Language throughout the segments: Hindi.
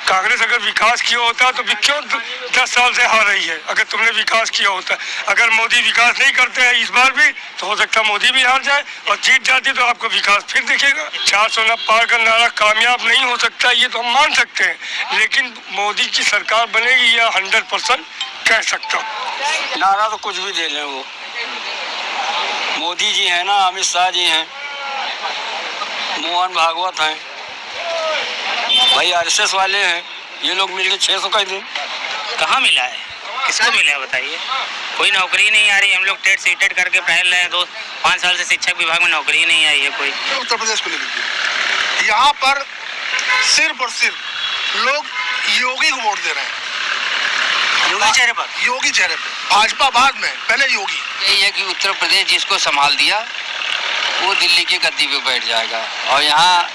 कांग्रेस अगर विकास किया होता तो क्यों 10 साल से हार रही है? अगर तुमने विकास किया होता, अगर मोदी विकास नहीं करते हैं इस बार भी, तो हो सकता है मोदी भी हार जाए और जीत जाती तो आपको विकास फिर दिखेगा। 400 पार का नारा कामयाब नहीं हो सकता, ये तो हम मान सकते हैं, लेकिन मोदी की सरकार बनेगी यह 100% कह सकता हूँ। नारा तो कुछ भी दे लें, वो मोदी जी हैं ना, अमित शाह जी हैं, मोहन भागवत हैं, भाई आरएसएस वाले हैं, ये लोग मिलकर 600 का दें। कहाँ मिला है, किसको मिला है बताइए? कोई नौकरी नहीं आ रही। हम लोग टेट सीटेट करके पहल रहे हैं, 5 साल से शिक्षक विभाग में नौकरी नहीं आई है कोई। उत्तर प्रदेश को ले लीजिए, यहाँ पर सिर्फ और सिर्फ लोग योगी को वोट दे रहे हैं। योगी चेहरे पर, योगी चेहरे पे, भाजपा बाद में, पहले योगी। यही है कि उत्तर प्रदेश जिसको संभाल दिया वो दिल्ली की गद्दी पे बैठ जाएगा, और यहाँ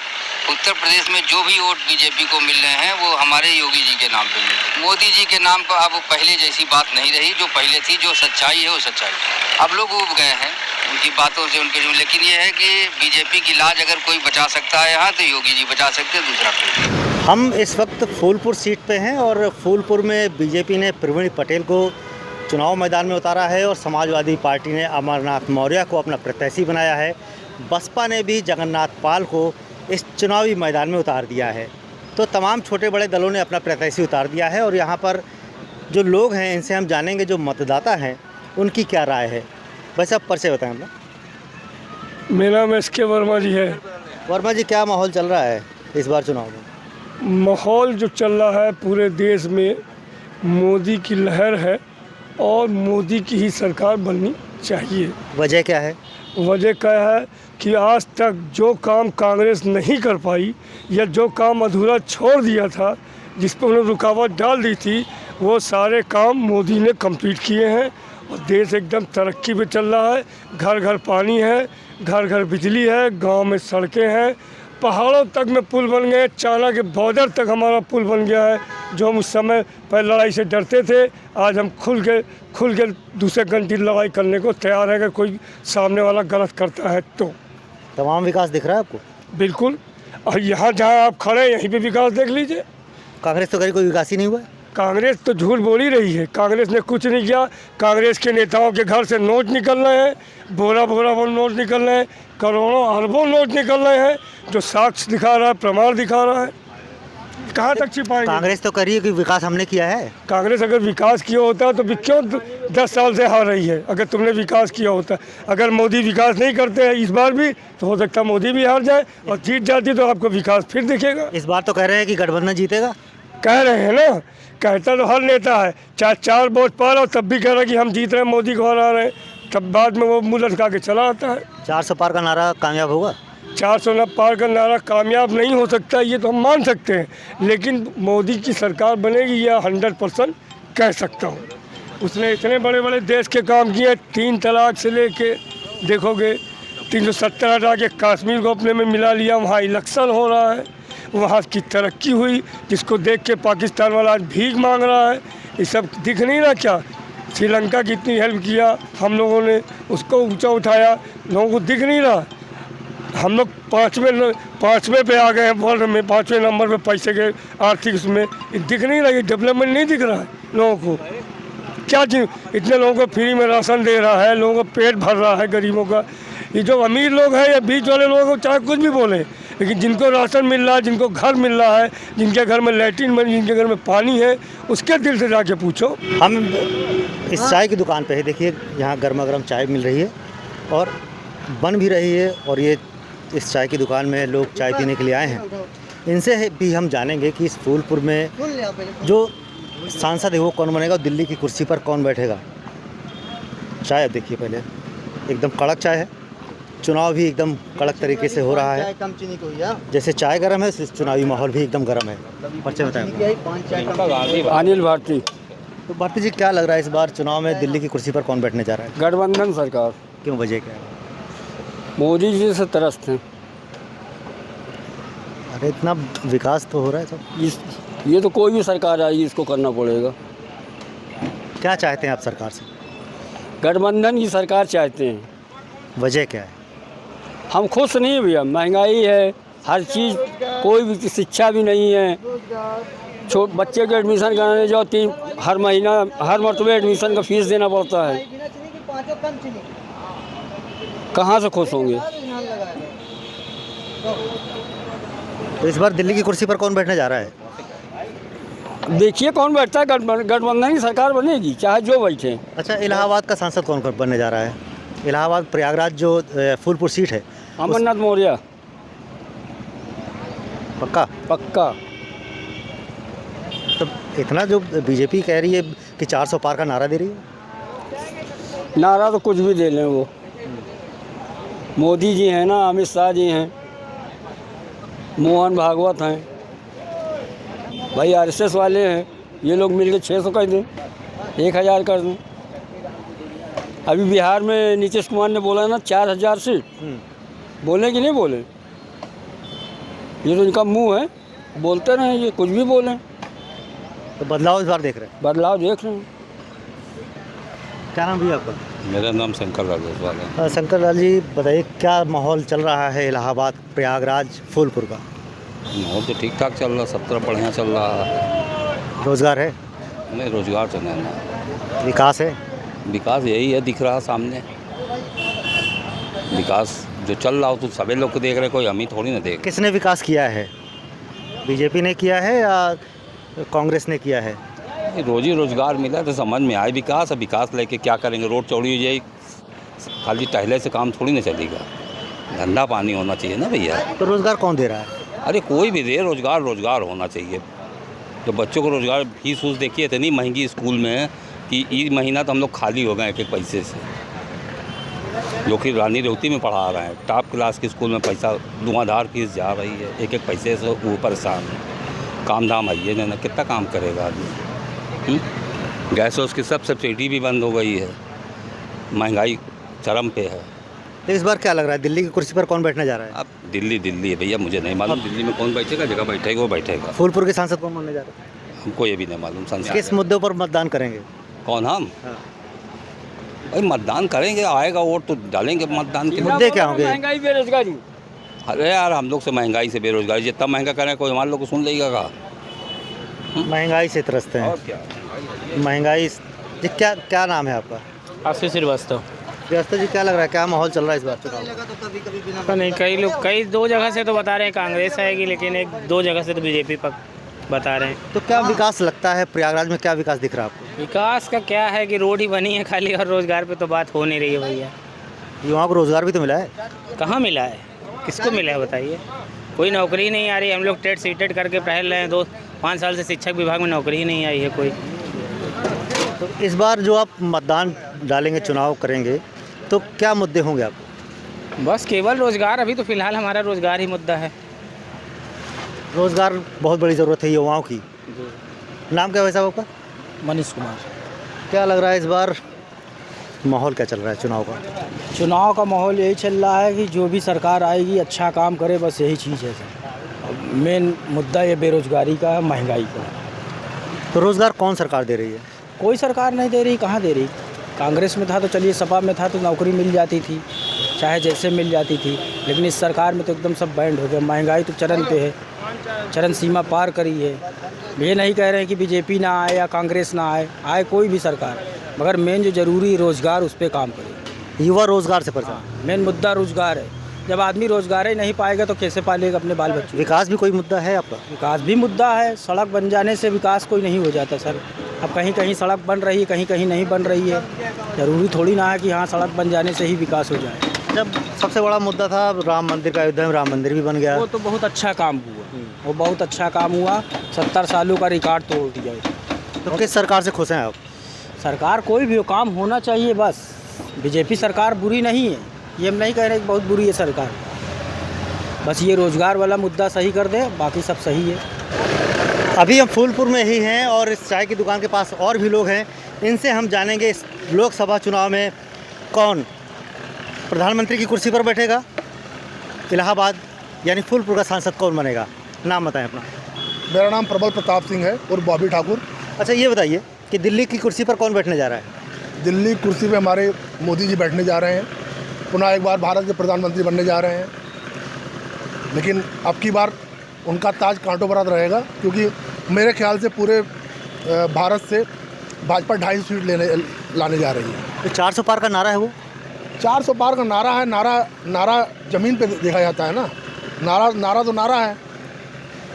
उत्तर प्रदेश में जो भी वोट बीजेपी को मिल रहे हैं वो हमारे योगी जी के नाम पे मिल रहे हैं। मोदी जी के नाम पर अब पहले जैसी बात नहीं रही, जो पहले थी, जो सच्चाई है वो सच्चाई है। अब लोग उब गए हैं उनकी बातों से, उनके जो, लेकिन ये है कि बीजेपी की लाज अगर कोई बचा सकता है यहाँ, तो योगी जी बचा सकते हैं, दूसरा कोई। हम इस वक्त फूलपुर सीट पे हैं और फूलपुर में बीजेपी ने प्रवीण पटेल को चुनाव मैदान में उतारा है और समाजवादी पार्टी ने अमरनाथ मौर्य को अपना प्रत्याशी बनाया है। बसपा ने भी जगन्नाथ पाल को इस चुनावी मैदान में उतार दिया है। तो तमाम छोटे बड़े दलों ने अपना प्रत्याशी उतार दिया है और यहाँ पर जो लोग हैं इनसे हम जानेंगे, जो मतदाता हैं उनकी क्या राय है। बस आप परिचय बताएं अपना। मेरा नाम SK वर्मा जी है। वर्मा जी, क्या माहौल चल रहा है इस बार चुनाव में? माहौल जो चल रहा है पूरे देश में, मोदी की लहर है और मोदी की ही सरकार बननी चाहिए। वजह क्या है? वजह क्या है कि आज तक जो काम कांग्रेस नहीं कर पाई या जो काम अधूरा छोड़ दिया था, जिस पर उन्होंने रुकावट डाल दी थी, वो सारे काम मोदी ने कंप्लीट किए हैं और देश एकदम तरक्की पे चल रहा है। घर घर पानी है, घर घर बिजली है, गांव में सड़कें हैं, पहाड़ों तक में पुल बन गए, चाइना के बॉर्डर तक हमारा पुल बन गया है। जो हम उस समय पहले लड़ाई से डरते थे, आज हम खुल के दूसरे कंट्री लड़ाई करने को तैयार है अगर कोई सामने वाला गलत करता है तो। तमाम विकास दिख रहा है आपको? बिल्कुल, और यहाँ जहाँ आप खड़े हैं यहीं पे विकास देख लीजिए। कांग्रेस तो कहीं कोई विकास ही नहीं हुआ। कांग्रेस तो झूठ बोल ही रही है, कांग्रेस ने कुछ नहीं किया। कांग्रेस के नेताओं के घर से नोट निकल रहे हैं, बोरा वो नोट निकल रहे हैं, करोड़ों अरबों नोट निकल रहे हैं, जो साक्ष्य दिखा रहा है, प्रमाण दिखा रहा है। कहाँ तक छिपाएंगे? कांग्रेस तो कह रही है कि विकास हमने किया है। कांग्रेस अगर विकास किया होता तो क्यों 10 साल से हार रही है? अगर तुमने विकास किया होता, अगर मोदी विकास नहीं करते हैं इस बार भी, तो हो सकता है मोदी भी हार जाए और जीत जाती तो आपको विकास फिर दिखेगा। इस बार तो कह रहे हैं कि गठबंधन जीतेगा। कह रहे हैं ना, कहता तो हर नेता है, चाहे 4 वोट पा रहा हो तब भी कह रहा है कि हम जीत रहे हैं, मोदी को हरा रहे हैं, तब बाद में वो मुँह लटका के चला आता है। 400 पार का नारा कामयाब होगा? 400 पार का नारा कामयाब नहीं हो सकता, ये तो हम मान सकते हैं, लेकिन मोदी की सरकार बनेगी यह 100% कह सकता हूँ। उसने इतने बड़े बड़े देश के काम किए, 3 तलाक से लेके देखोगे 370 हटा के कश्मीर को अपने में मिला लिया, वहाँ इलेक्शन हो रहा है, वहाँ की तरक्की हुई, जिसको देख के पाकिस्तान वाला आज भीख मांग रहा है। ये सब दिख नहीं रहा क्या? श्रीलंका की इतनी हेल्प किया हम लोगों ने, उसको ऊंचा उठाया, लोगों को दिख नहीं रहा। हम लोग 5वें पे आ गए हैं वर्ल्ड में, 5वें नंबर पे पैसे के आर्थिक उसमें, दिख नहीं रहा, डेवलपमेंट नहीं दिख रहा है लोगों को। क्या चीज़, इतने लोगों को फ्री में राशन दे रहा है, लोगों का पेट भर रहा है गरीबों का। ये जो अमीर लोग हैं या बीच वाले लोगों को चाहे कुछ भी बोले, लेकिन जिनको राशन मिल रहा है, जिनको घर मिल रहा है, जिनके घर में लैट्रिन बनी, जिनके घर में पानी है, उसके दिल से जाके पूछो। हम इस चाय की दुकान पे है, देखिए यहाँ गर्मा गर्म चाय मिल रही है और बन भी रही है, और ये इस चाय की दुकान में लोग चाय पीने के लिए आए हैं। इनसे भी हम जानेंगे कि इस फूलपुर में जो सांसद है वो कौन बनेगा, दिल्ली की कुर्सी पर कौन बैठेगा। चाय देखिए, पहले एकदम कड़क चाय है, चुनाव भी एकदम कड़क तरीके से हो रहा है। जैसे चाय गर्म है, चुनावी माहौल भी एकदम गर्म है। परिचय बताएं। अनिल भारती। तो भारती जी, क्या लग रहा है इस बार चुनाव में दिल्ली की कुर्सी पर कौन बैठने जा रहा है? गठबंधन सरकार। क्यों, वजह क्या है? मोदी जी से त्रस्त हैं। अरे इतना विकास तो हो रहा है सब। ये तो कोई भी सरकार आएगी इसको करना पड़ेगा। क्या चाहते हैं आप सरकार से? गठबंधन की सरकार चाहते हैं। वजह क्या है? हम खुश नहीं भैया, महंगाई है, हर चीज़, कोई भी शिक्षा भी नहीं है। बच्चे के एडमिशन कराने जाओ हर महीना हर मरतबे एडमिशन का फीस देना पड़ता है। कहाँ से खुश होंगे? तो इस बार दिल्ली की कुर्सी पर कौन बैठने जा रहा है? देखिए कौन बैठता है। गठबंधन की सरकार बनेगी, चाहे जो बैठे। अच्छा, इलाहाबाद का सांसद कौन बनने जा रहा है? इलाहाबाद प्रयागराज जो फूलपुर सीट है, अमरनाथ मौर्य। पक्का? पक्का। तो इतना जो बीजेपी कह रही है कि 400 पार का नारा दे रही है। नारा तो कुछ भी दे लें, वो मोदी जी हैं ना, अमित शाह जी हैं, मोहन भागवत हैं, भाई आरएसएस वाले हैं। ये लोग मिलकर 600 कर दें, 1000 कर दें। अभी बिहार में नीतीश कुमार ने बोला ना 4000 सीट। बोले कि नहीं बोले? ये तो इनका मुंह है, बोलते रहें, ये कुछ भी बोलें। तो बदलाव इस बार देख रहे हैं? बदलाव देख रहे हैं। क्या नाम भैया आपका? मेरा नाम शंकर लाल जायसवाल है। शंकर लाल जी, बताइए क्या माहौल चल रहा है इलाहाबाद प्रयागराज फूलपुर का? माहौल तो ठीक ठाक चल रहा, सब तरफ बढ़िया चल रहा है। रोजगार है? नहीं, रोजगार तो नहीं ना। विकास है? विकास यही है, दिख रहा सामने। विकास जो चल रहा हो तो सभी लोग को देख रहे, कोई हम ही थोड़ी ना देख। किसने विकास किया है? बीजेपी ने किया है या कांग्रेस ने किया है? रोजी रोजगार मिला तो समझ में आए। विकास अब विकास लेके क्या करेंगे? रोड चौड़ी हो जाए, खाली टहले से काम थोड़ी ना चलेगा। धंधा पानी होना चाहिए ना भैया। तो रोजगार कौन दे रहा है? अरे कोई भी दे, रोजगार रोजगार होना चाहिए। तो बच्चों को रोजगार, फीस वूस देखिए इतनी महंगी स्कूल में है कि एक महीना तो हम लोग खाली हो गए एक पैसे से। जो कि रानी रेवती में पढ़ा रहे हैं, टॉप क्लास के स्कूल में पैसा धुआंधार फीस जा रही है, एक पैसे से वो परेशान है। काम धाम आइए ना, कितना काम करेगा आदमी? गैस उसकी सब सब्सिडी भी बंद हो गई है, महंगाई चरम पे है। तो इस बार क्या लग रहा है, दिल्ली की कुर्सी पर कौन बैठने जा रहा है? अब दिल्ली है भैया, मुझे नहीं मालूम दिल्ली में कौन बैठेगा, जगह बैठेगा वो बैठेगा। फूलपुर के सांसद कौन बनने जा रहा है? हमको ये भी नहीं मालूम। संसद किस मुद्दों पर मतदान करेंगे? कौन? हम हाँ। भाई मतदान करेंगे, आएगा वोट तो डालेंगे मतदान के। मुद्दे क्या होंगे? महंगाई, बेरोजगारी। अरे यार, हम लोग से महंगाई से बेरोजगारी, जितना महंगा करें कोई हमारे लोग को सुन लेगा का? महंगाई से त्रस्त हैं। और क्या महंगाई जी, क्या नाम है आपका? आशीष श्रीवास्तव। श्रीवास्तव जी, क्या लग रहा है, क्या माहौल चल रहा है इस बार चुनाव? पता नहीं, कई लोग कई दो जगह से तो बता रहे हैं कांग्रेस आएगी, लेकिन एक दो जगह से तो बीजेपी पर बता रहे हैं। तो क्या विकास लगता है प्रयागराज में, क्या विकास दिख रहा है आपको? विकास का क्या है कि रोड ही बनी है खाली, और रोजगार पे तो बात हो नहीं रही है भैया। युवाओं को रोजगार भी तो मिला है। कहाँ मिला है? किसको मिला है बताइए? कोई नौकरी नहीं आ रही। हम लोग टेट सीटेट करके टहल रहे हैं, 2-5 साल से शिक्षक विभाग में नौकरी ही नहीं आई है कोई। तो इस बार जो आप मतदान डालेंगे, चुनाव करेंगे, तो क्या मुद्दे होंगे आपको? बस केवल रोजगार। अभी तो फिलहाल हमारा रोजगार ही मुद्दा है। रोजगार बहुत बड़ी ज़रूरत है युवाओं की। नाम क्या है साहब आपका? मनीष कुमार। क्या लग रहा है इस बार माहौल क्या चल रहा है चुनाव का? चुनाव का माहौल यही चल रहा है कि जो भी सरकार आएगी अच्छा काम करे, बस यही चीज़ है सर। मेन मुद्दा ये बेरोजगारी का, महंगाई का। तो रोज़गार कौन सरकार दे रही है? कोई सरकार नहीं दे रही। कहाँ दे रही? कांग्रेस में था तो चलिए, सपा में था तो नौकरी मिल जाती थी, चाहे जैसे मिल जाती थी, लेकिन इस सरकार में तो एकदम सब बैंड हो गया। महंगाई तो चरम पे है, चरम सीमा पार करी है। ये नहीं कह रहे हैं कि बीजेपी ना आए या कांग्रेस ना आए कोई भी सरकार, मगर मेन जो ज़रूरी रोज़गार उस पर काम करे। युवा रोज़गार से परेशान। मेन मुद्दा रोज़गार है। जब आदमी रोज़गार ही नहीं पाएगा तो कैसे पालेगा अपने बाल बच्चे? विकास भी कोई मुद्दा है आपका? विकास भी मुद्दा है। सड़क बन जाने से विकास कोई नहीं हो जाता सर। अब कहीं कहीं सड़क बन रही है, कहीं कहीं नहीं बन रही है। ज़रूरी थोड़ी ना है कि हाँ सड़क बन जाने से ही विकास हो जाए। जब सबसे बड़ा मुद्दा था राम मंदिर का, अयोध्या में राम मंदिर भी बन गया। वो तो बहुत अच्छा काम हुआ, वो बहुत अच्छा काम हुआ। 70 सालों का रिकॉर्ड तोड़ दिया। तो किस सरकार से खुश हैं आप? सरकार कोई भी हो, काम होना चाहिए बस। बीजेपी सरकार बुरी नहीं है, ये हम नहीं कह रहे कि बहुत बुरी है सरकार। बस ये रोज़गार वाला मुद्दा सही कर दे, बाकी सब सही है। अभी हम फूलपुर में ही हैं और इस चाय की दुकान के पास और भी लोग हैं। इनसे हम जानेंगे इस लोकसभा चुनाव में कौन प्रधानमंत्री की कुर्सी पर बैठेगा, इलाहाबाद यानी फूलपुर का सांसद कौन बनेगा। नाम बताएं अपना। मेरा नाम प्रबल प्रताप सिंह है और बॉबी ठाकुर। अच्छा, ये बताइए कि दिल्ली की कुर्सी पर कौन बैठने जा रहा है? दिल्ली कुर्सी पे हमारे मोदी जी बैठने जा रहे हैं, पुनः एक बार भारत के प्रधानमंत्री बनने जा रहे हैं। लेकिन अब की बार उनका ताज कांटों पर रहेगा, क्योंकि मेरे ख्याल से पूरे भारत से भाजपा 250 सीट लाने जा रही है। तो 400 पार का नारा है वो? 400 पार का नारा है। नारा ज़मीन पे देखा जाता है ना, नारा तो नारा है।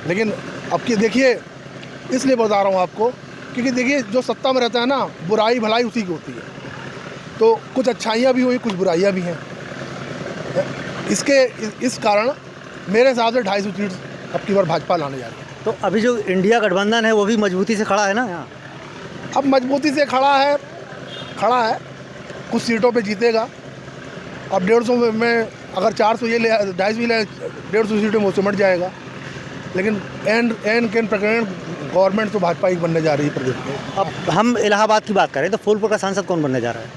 लेकिन अब की देखिए, इसलिए बता रहा हूँ आपको, क्योंकि देखिए जो सत्ता में रहता है ना, बुराई भलाई उसी की होती है। तो कुछ अच्छाइयाँ भी हुई, कुछ बुराइयाँ भी हैं। इस कारण मेरे हिसाब से 250 सीट अब की बार भाजपा लाने जा रही है। तो अभी जो इंडिया गठबंधन है वो भी मजबूती से खड़ा है ना यहाँ? अब मजबूती से खड़ा है, कुछ सीटों पे जीतेगा। अब 150 में अगर 400 ये ले, 250 भी ले, 150 सीटों में वो सिमट जाएगा। लेकिन एन प्रकरण गवर्नमेंट तो भाजपा ही बनने जा रही है प्रदेश में। अब हम इलाहाबाद की बात करें तो फूलपुर का सांसद कौन बनने जा रहा है?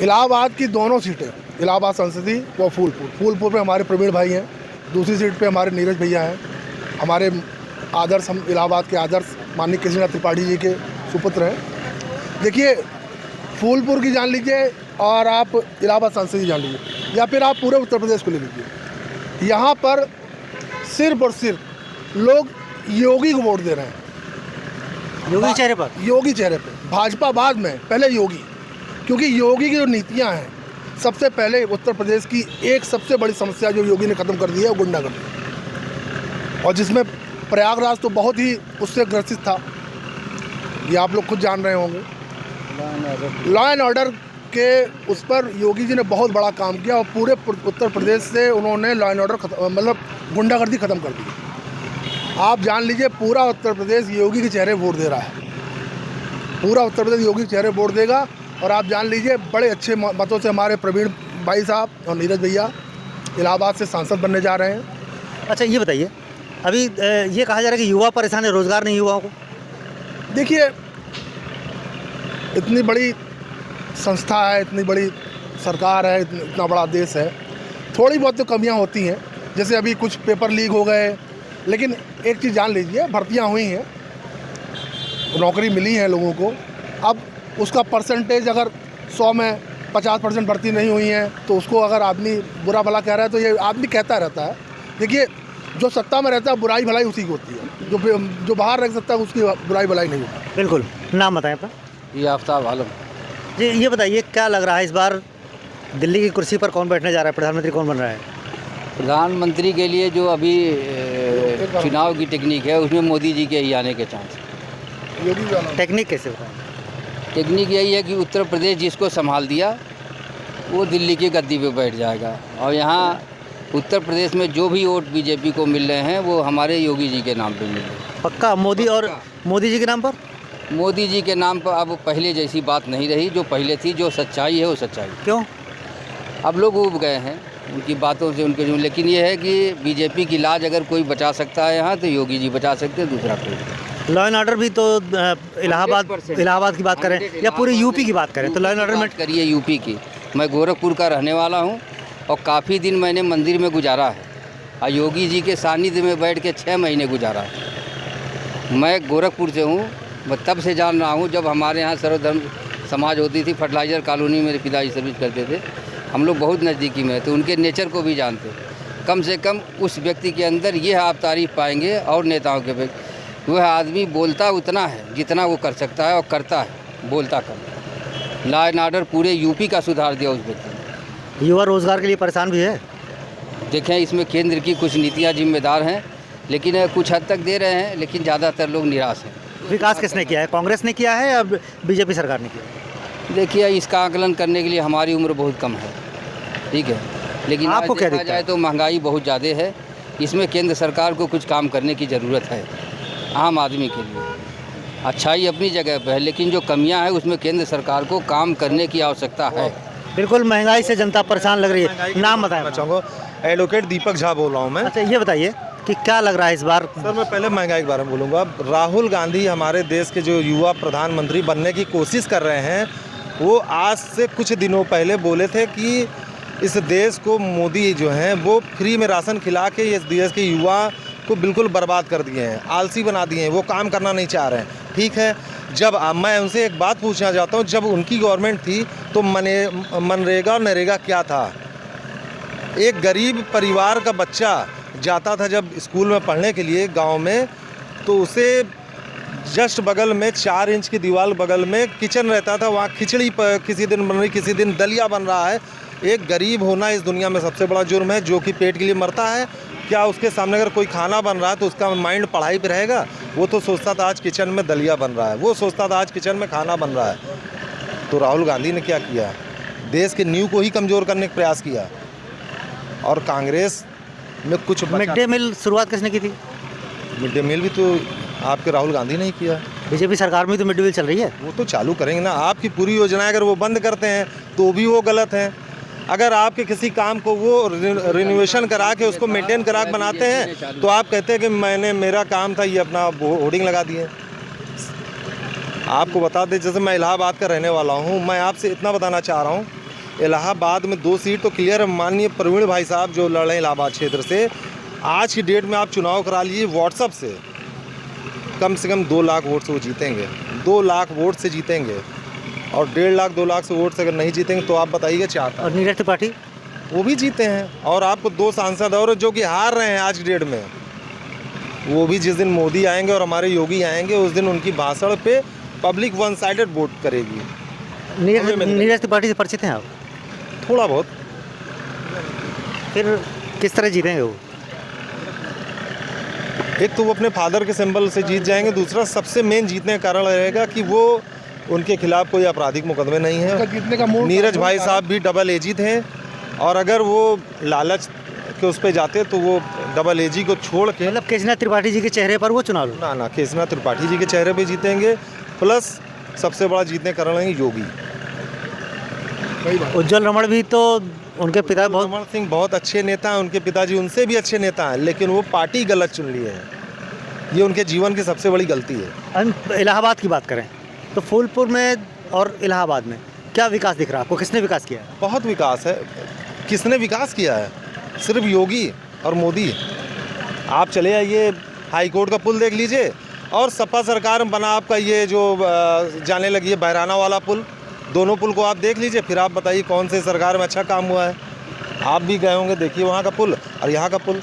इलाहाबाद की दोनों सीटें, इलाहाबाद संसदीय व फूलपुर पे हमारे प्रवीण भाई हैं, दूसरी सीट पे हमारे नीरज भैया हैं। हमारे आदर्श, हम इलाहाबाद के आदर्श माननीय केशरीनाथ त्रिपाठी जी के सुपुत्र हैं। देखिए, फूलपुर की जान लीजिए और आप इलाहाबाद संसदीय जान लीजिए, या फिर आप पूरे उत्तर प्रदेश को ले लीजिए। यहाँ पर सिर्फ और सिर्फ लोग योगी को वोट दे रहे हैं। योगी चेहरे पर? योगी चेहरे पर। भाजपा बाद में, पहले योगी, क्योंकि योगी की जो नीतियाँ हैं, सबसे पहले उत्तर प्रदेश की एक सबसे बड़ी समस्या जो योगी ने ख़त्म कर दी है वो गुंडागर्दी, और जिसमें प्रयागराज तो बहुत ही उससे ग्रसित था, ये आप लोग खुद जान रहे होंगे। लॉ एंड ऑर्डर के उस पर योगी जी ने बहुत बड़ा काम किया, और पूरे उत्तर प्रदेश से उन्होंने लॉ एंड ऑर्डर मतलब गुंडागर्दी ख़त्म कर दी। आप जान लीजिए, पूरा उत्तर प्रदेश योगी के चेहरे वोट दे रहा है। पूरा उत्तर प्रदेश योगी के चेहरे वोट देगा, और आप जान लीजिए बड़े अच्छे मतों से हमारे प्रवीण भाई साहब और नीरज भैया इलाहाबाद से सांसद बनने जा रहे हैं। अच्छा, ये बताइए, अभी ये कहा जा रहा है कि युवा परेशान है, रोज़गार नहीं युवाओं को। देखिए, इतनी बड़ी संस्था है, इतनी बड़ी सरकार है, इतना बड़ा देश है, थोड़ी बहुत तो कमियां होती हैं। जैसे अभी कुछ पेपर लीक हो गए, लेकिन एक चीज़ जान लीजिए, भर्तियां हुई हैं, नौकरी मिली है लोगों को। अब उसका परसेंटेज अगर 100 में 50% भर्ती नहीं हुई है, तो उसको अगर आदमी बुरा भला कह रहा है तो ये आदमी कहता रहता है। देखिए, जो सत्ता में रहता है बुराई भलाई उसी की होती है, जो बाहर रह सकता है उसकी बुराई भलाई नहीं होती। बिल्कुल। नाम बताएं अपना। ये आफ्ताब आलम। जी, ये बताइए, क्या लग रहा है इस बार दिल्ली की कुर्सी पर कौन बैठने जा रहा है, प्रधानमंत्री कौन बन रहा है? प्रधानमंत्री के लिए जो अभी चुनाव की टेक्निक है, उसमें मोदी जी के ही आने के चांस। टेक्निक कैसे बताएं? टेक्निक यही है कि उत्तर प्रदेश जिसको संभाल दिया वो दिल्ली की गद्दी पे बैठ जाएगा, और यहाँ उत्तर प्रदेश में जो भी वोट बीजेपी को मिल रहे हैं वो हमारे योगी जी के नाम पे मिल रहे हैं। पक्का मोदी और मोदी जी के नाम पर? मोदी जी के नाम पर अब पहले जैसी बात नहीं रही, जो पहले थी, जो सच्चाई है वो सच्चाई। क्यों? अब लोग उब गए हैं उनकी बातों से, उनके जो, लेकिन ये है कि बीजेपी की लाज अगर कोई बचा सकता है यहाँ, तो योगी जी बचा सकते हैं, दूसरा कोई। लॉ एंड ऑर्डर भी तो इलाहाबाद की बात करें या पूरी यूपी की बात करें तो लॉ एंड ऑर्डर में करिए यूपी की। मैं गोरखपुर का रहने वाला हूँ, और काफ़ी दिन मैंने मंदिर में गुजारा है, और योगी जी के सानिध्य में बैठ के 6 महीने गुजारा है। मैं गोरखपुर से हूँ, मैं तब से जान रहा हूँ जब हमारे यहाँ सर्वधर्म समाज होती थी, फर्टिलाइज़र कॉलोनी मेरे पिताजी सर्विस करते थे, हम लोग बहुत नज़दीकी में, तो उनके नेचर को भी जानते। कम से कम उस व्यक्ति के अंदर ये आप तारीफ़ पाएंगे, और नेताओं के वह आदमी बोलता उतना है जितना वो कर सकता है, और करता है, बोलता कम। लॉ एंड ऑर्डर पूरे यूपी का सुधार दिया उस व्यक्ति ने। युवा रोजगार के लिए परेशान भी है। देखें, इसमें केंद्र की कुछ नीतियाँ जिम्मेदार हैं, लेकिन कुछ हद तक दे रहे हैं, लेकिन ज़्यादातर लोग निराश हैं। विकास किसने किया है, कांग्रेस ने किया है या बीजेपी सरकार ने किया? देखिए, इसका आकलन करने के लिए हमारी उम्र बहुत कम है, ठीक है, लेकिन आपको क्या देखा जाए तो महंगाई बहुत ज़्यादा है। इसमें केंद्र सरकार को कुछ काम करने की ज़रूरत है आम आदमी के लिए। अच्छाई अपनी जगह पर है, लेकिन जो कमियां हैं उसमें केंद्र सरकार को काम करने की आवश्यकता है। बिल्कुल, महंगाई से जनता परेशान लग रही है। नाम बताएं। चाहूँगा, एडवोकेट दीपक झा बोल रहा हूँ मैं। अच्छा, ये बताइए कि क्या लग रहा है इस बार? सर, मैं पहले महंगाई के बारे में बोलूँगा। राहुल गांधी हमारे देश के जो युवा प्रधानमंत्री बनने की कोशिश कर रहे हैं, वो आज से कुछ दिनों पहले बोले थे कि इस देश को मोदी जो हैं वो फ्री में राशन खिला के इस देश के युवा को बिल्कुल बर्बाद कर दिए हैं, आलसी बना दिए हैं, वो काम करना नहीं चाह रहे हैं। ठीक है, जब मैं उनसे एक बात पूछना चाहता हूँ, जब उनकी गवर्नमेंट थी तो मनरेगा और नरेगा क्या था? एक गरीब परिवार का बच्चा जाता था जब स्कूल में पढ़ने के लिए गांव में, तो उसे जस्ट बगल में 4 इंच की दीवार बगल में किचन रहता था, वहाँ खिचड़ी किसी दिन बन रही, किसी दिन दलिया बन रहा है। एक गरीब होना इस दुनिया में सबसे बड़ा जुर्म है, जो कि पेट के लिए मरता है। क्या उसके सामने अगर कोई खाना बन रहा है तो उसका माइंड पढ़ाई पे रहेगा? वो तो सोचता था आज किचन में दलिया बन रहा है, वो सोचता था आज किचन में खाना बन रहा है। तो राहुल गांधी ने क्या किया? देश के नींव को ही कमज़ोर करने का प्रयास किया। और कांग्रेस में कुछ मिड डे मील शुरुआत किसने की थी? मिड डे मील भी तो आपके राहुल गांधी ने ही किया। बीजेपी सरकार में तो मिड डे मील चल रही है। वो तो चालू करेंगे ना। आपकी पूरी योजनाएं अगर वो बंद करते हैं तो भी वो गलत हैं। अगर आपके किसी काम को वो रिनोवेशन करा के उसको मेंटेन करा के बनाते हैं तो आप कहते हैं कि मेरा काम था, ये अपना होर्डिंग लगा दिए। आपको बता दें, जैसे मैं इलाहाबाद का रहने वाला हूँ, मैं आपसे इतना बताना चाह रहा हूँ, इलाहाबाद में 2 सीट तो क्लियर है। माननीय प्रवीण भाई साहब जो लड़ रहे हैं इलाहाबाद क्षेत्र से, आज की डेट में आप चुनाव करा लीजिए व्हाट्सएप से कम 2 लाख वोट से वो जीतेंगे। 2 लाख वोट से जीतेंगे। और 1.5 लाख 2 लाख से वोट से अगर नहीं जीतेंगे तो आप बताइए क्या। और नीरज त्रिपाठी वो भी जीते हैं। और आपको 2 सांसद और जो कि हार रहे हैं आज की डेट में, वो भी जिस दिन मोदी आएंगे और हमारे योगी आएंगे उस दिन उनकी भाषण पे पब्लिक वन साइडेड वोट करेगी। नीरज त्रिपाठी से परिचित हैं आप? थोड़ा बहुत। फिर किस तरह जीतेंगे वो? एक तो वो अपने फादर के सिंबल से जीत जाएंगे, दूसरा सबसे मेन जीतने का कारण रहेगा कि वो उनके खिलाफ कोई आपराधिक मुकदमे नहीं है। नीरज भाई साहब भी डबल एजी थे, और अगर वो लालच के उस पर जाते तो वो डबल एजी को छोड़ के, मतलब केशनाथ त्रिपाठी जी के चेहरे पर वो चुनाव ना केशनाथ त्रिपाठी जी के चेहरे पे जीतेंगे। प्लस सबसे बड़ा जीतने का कारण है योगी। उज्जवल रमण भी तो उनके पिता बहुत, रमण सिंह बहुत अच्छे नेता हैं, उनके पिताजी उनसे भी अच्छे नेता हैं, लेकिन वो पार्टी गलत चुन लिए हैं। ये उनके जीवन की सबसे बड़ी गलती है। हम इलाहाबाद की बात करें तो फूलपुर में और इलाहाबाद में क्या विकास दिख रहा है आपको? किसने विकास किया है? बहुत विकास है। किसने विकास किया है? सिर्फ योगी और मोदी। आप चले आइए, हाई कोर्ट का पुल देख लीजिए, और सपा सरकार में बना आपका ये जो जाने लगी है बहराना वाला पुल, दोनों पुल को आप देख लीजिए, फिर आप बताइए कौन से सरकार में अच्छा काम हुआ है। आप भी गए होंगे, देखिए वहाँ का पुल और यहाँ का पुल।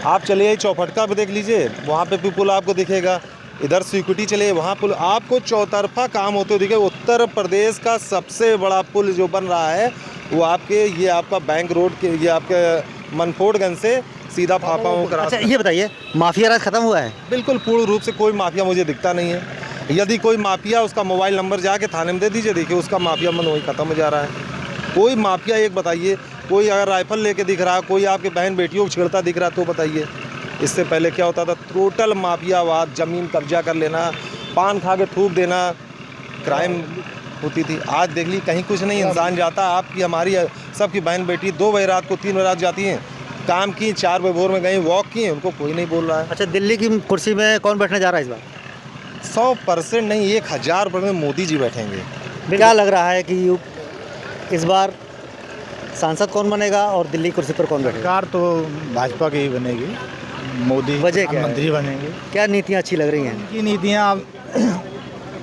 आप चले आइए चौफटका पे देख लीजिए, वहाँ पे भी पुल आपको दिखेगा। इधर सिक्योरिटी चले, वहाँ पुल, आपको चौतरफा काम होते हुए दिखे। उत्तर प्रदेश का सबसे बड़ा पुल जो बन रहा है वो ये आपका बैंक रोड के, ये आपके मनफोड़गंज से सीधा फाफा होकर। अच्छा ये बताइए, माफिया राज खत्म हुआ है? बिल्कुल पूर्ण रूप से कोई माफिया मुझे दिखता नहीं है। यदि कोई माफिया, उसका मोबाइल नंबर जाके थाने में दे दीजिए, देखिए उसका माफिया मन वही खत्म हो जा रहा है। कोई माफिया एक बताइए, कोई अगर राइफल लेके दिख रहा है, कोई आपके बहन बेटियों को छेड़ता दिख रहा है तो बताइए। इससे पहले क्या होता था? टोटल माफियावाद, ज़मीन कब्जा कर लेना, पान खा के थूक देना, क्राइम होती थी। आज देख ली कहीं कुछ नहीं, इंसान जाता, आपकी हमारी सबकी बहन बेटी 2 बजे रात को 3 बजे रात जाती हैं, काम की, 4 बजे भोर में गई, वॉक की, उनको कोई नहीं बोल रहा है। अच्छा, दिल्ली की कुर्सी में कौन बैठने जा रहा है इस बार? 100% नहीं, 1000% मोदी जी बैठेंगे। क्या लग रहा है कि इस बार सांसद कौन बनेगा और दिल्ली कुर्सी पर कौन बैठेगा? सरकार तो भाजपा की ही बनेगी, मोदी वजह क्या है? मंत्री बनेंगे। क्या नीतियाँ अच्छी लग रही हैं? इनकी नीतियाँ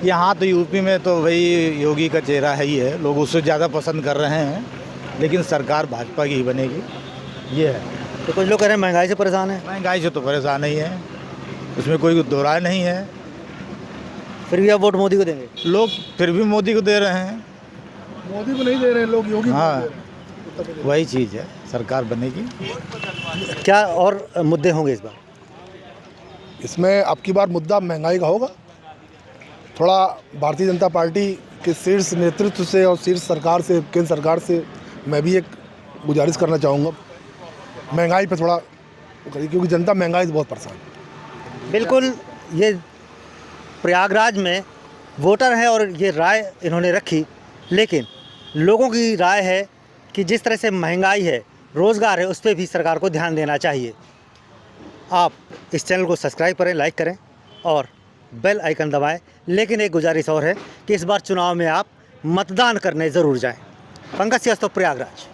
यहाँ तो यूपी में तो वही योगी का चेहरा है ही है, लोग उससे ज़्यादा पसंद कर रहे हैं, लेकिन सरकार भाजपा की ही बनेगी, ये है। तो कुछ लोग कह रहे हैं महंगाई से परेशान है। महंगाई से तो परेशान ही है, उसमें कोई दो राय नहीं है। फिर भी आप वोट मोदी को देंगे? लोग फिर भी मोदी को दे रहे हैं। मोदी को नहीं दे रहे हैं लोग, योगी को हाँ, दे रहे हैं। वही चीज़ है, सरकार बनेगी। क्या और मुद्दे होंगे इस बार? इसमें अब की बार मुद्दा महंगाई का होगा। थोड़ा भारतीय जनता पार्टी के शीर्ष नेतृत्व से और शीर्ष सरकार से, केंद्र सरकार से मैं भी एक गुजारिश करना चाहूँगा, महंगाई पे थोड़ा करिए, क्योंकि जनता महंगाई से बहुत परेशान है। बिल्कुल, ये प्रयागराज में वोटर हैं और ये राय इन्होंने रखी, लेकिन लोगों की राय है कि जिस तरह से महंगाई है, रोज़गार है, उस पर भी सरकार को ध्यान देना चाहिए। आप इस चैनल को सब्सक्राइब करें, लाइक करें और बेल आइकन दबाएं। लेकिन एक गुजारिश और है कि इस बार चुनाव में आप मतदान करने ज़रूर जाएं। पंकज श्रीवास्तव, प्रयागराज।